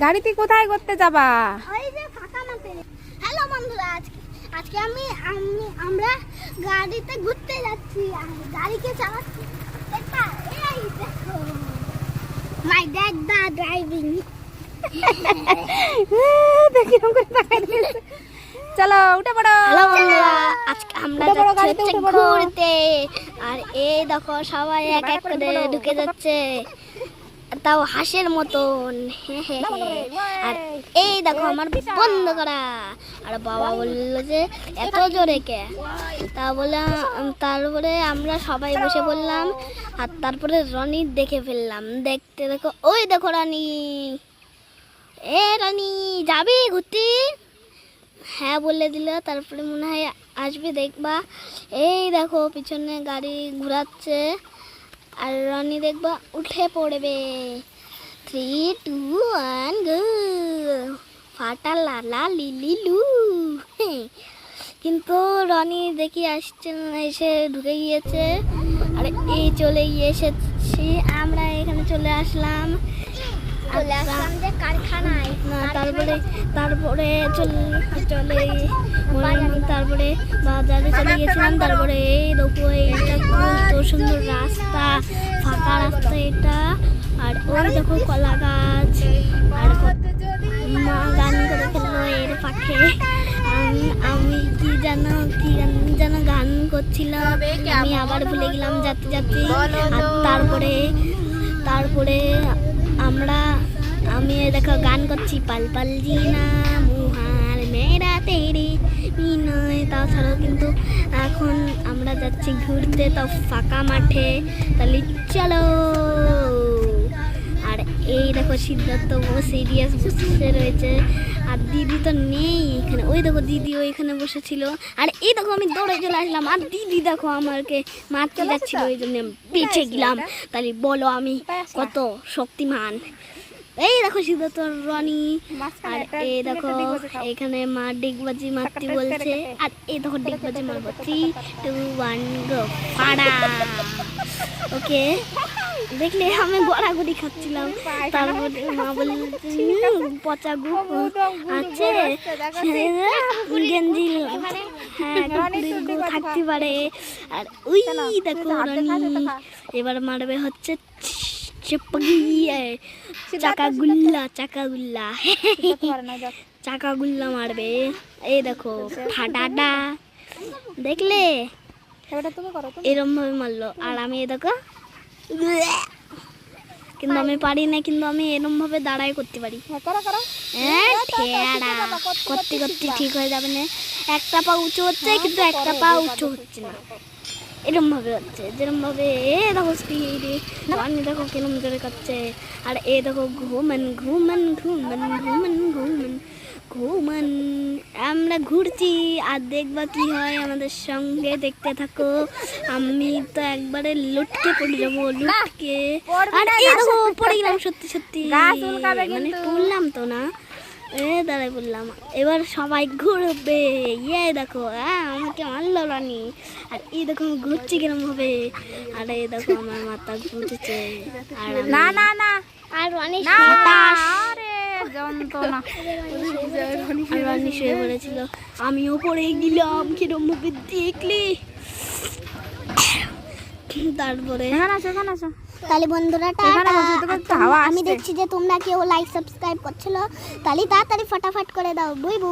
গাড়িতে কোথায় করতে যাবা? হ্যালো বন্ধুরা, আজকে আমরা গাড়িতে ঘুরতে যাচ্ছি আর গাড়িকে চালাচ্ছি। এই দেখো, মাই ড্যাড দা ড্রাইভিং। চলো উঠে পড়ো। হ্যালো বন্ধুরা, আজকে আমরা যাচ্ছি ঘুরতে আর এই দেখো সবাই এক এক করে ঢুকে যাচ্ছে, তাও হাঁসের মতন। আর এই দেখো আমার বন্ধ করা। আর বাবা বললো যে এত জোরে কে, তারপরে আমরা সবাই বসে পড়লাম। আর তারপরে রনি দেখে ফেললাম। দেখতে দেখো, ওই দেখো রানী। রানী যাবি ঘুরতে? হ্যাঁ বলে দিল। তারপরে মনে হয় আসবে, দেখবা। এই দেখো পিছনে গাড়ি ঘোরাচ্ছে আর রানী দেখবা উঠে পড়বে। 3, 2, 1 গো, ফাটা লালা লিলিলু। কিন্তু রনি দেখি আসছে না, এসে ঢুকে গিয়েছে। আর এই চলে এসেছি আমরা, এখানে চলে আসলাম যে কারখানায়। তারপরে তারপরে বাজারে চলে গেছিলাম। তারপরে এই দেখো, এইটা কত সুন্দর রাস্তা, ফাঁকা রাস্তা এটা। আর ওই দেখো কলা গাছ। আর মা গান করে ফেললো এর পাখে। আমি কি যেন গান করছিলাম, আমি আবার ভুলে গেলাম যাতে যাতে। আর তারপরে আমি দেখো গান করছি, পাল পাল জিনা মুহার মেরা তেরি বিনয়। তাছাড়াও কিন্তু এখন আমরা যাচ্ছি ঘুরতে, তাও ফাঁকা মাঠে। তাহলে চলো। আর এই দেখো সিদ্ধার্থ সিরিয়াস বসে রয়েছে, আর দিদি তো নেই এখানে। ওই দেখো দিদি ওইখানে বসেছিল। আর এই দেখো আমি দৌড়ে চলে আসলাম, আর দিদি দেখো আমাকে মারতে যাচ্ছিল, ওই জন্য বেঁচে গেলাম। তাহলে বলো আমি কত শক্তিমান। এই দেখো সিদ্ধার্থ রনি। আর এই দেখো এখানে মা ডিগবাজি মারতে বলছে। আর এই দেখো ডিগবাজি মারবো। 3, 2, 1 গো, ফাড়া। ওকে, দেখলে আমি গড়াগড়ি খাচ্ছিলাম। তারপরে মা বলছে পচা গু আছে গেঞ্জি, হ্যাঁ কুকুরের গু থাকতে পারে। আর ওই দেখো রানী এবার মারবে হচ্ছে চাকাগুল্লা মারবে। এই দেখো ফাটাটা, দেখলে এরম ভাবে মারলো। আর আমি দেখো, কিন্তু আমি পারি না, কিন্তু আমি এরম ভাবে দাঁড়াই করতে পারি। করতে করতে ঠিক হয়ে যাবে না। একটা পা উঁচু হচ্ছে, কিন্তু একটা পা উঁচু হচ্ছে না, এরম ভাবে হচ্ছে যেরম ভাবে। দেখো স্পিডে আমি দেখো কেরম জোরে কাটছে। আর এ দেখো ঘুমান ঘুমান ঘুমান ঘুমান ঘুমান ঘুমান। আমরা ঘুরছি আর দেখবা কি হয় আমাদের সঙ্গে, দেখতে থাকো। আমি তো একবারে লুটকে পড়ে যাবো, লুটকে। আর এই দেখো পড়ে গেলাম, সত্যি সত্যি মানে পড়লাম তো না, দাঁড়াই বললাম। এবার সবাই ঘুরবে। দেখো আমাকে মারলো রানী। আর এই দেখো আমি ঘুরছি কিরম হবে। আর এই দেখো আমার মাথা ঘুরছে। আর না না না, আর রানী রানী শুয়ে পড়েছিল, আমিও পড়ে গেলাম কিরম ভাবে দেখলি। তারপরে তাহলে বন্ধুরা আমি দেখছি যে তোমরা কেউ লাইক সাবস্ক্রাইব করছিল, তাহলে তাড়াতাড়ি ফটাফট করে দাও। বুই।